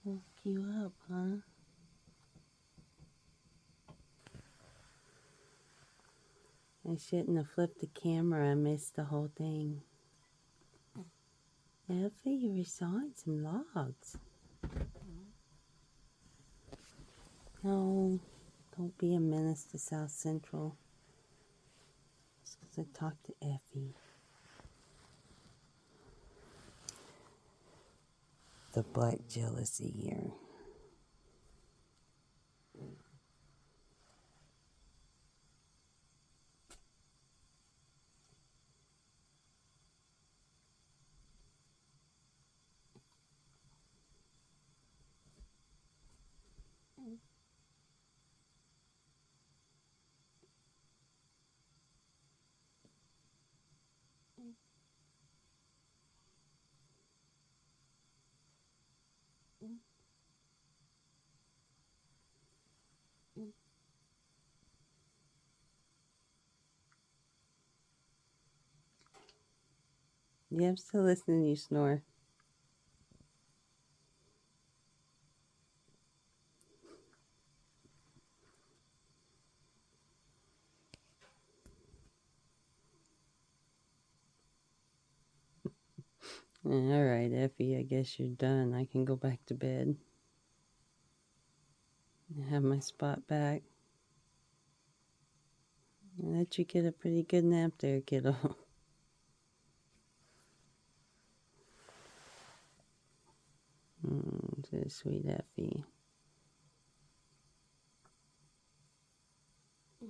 Woke you up, huh? I shouldn't have flipped the camera. I missed the whole thing. Effie, you were sawing some logs. No, don't be a menace to South Central. Just because I talked to Effie. The black jealousy here. Yeah, I'm still listening to you snore. Alright, Effie, I guess you're done. I can go back to bed. I have my spot back. I let you get a pretty good nap there, kiddo. So sweet Effie. Oh,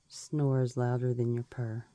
snores louder than your purr.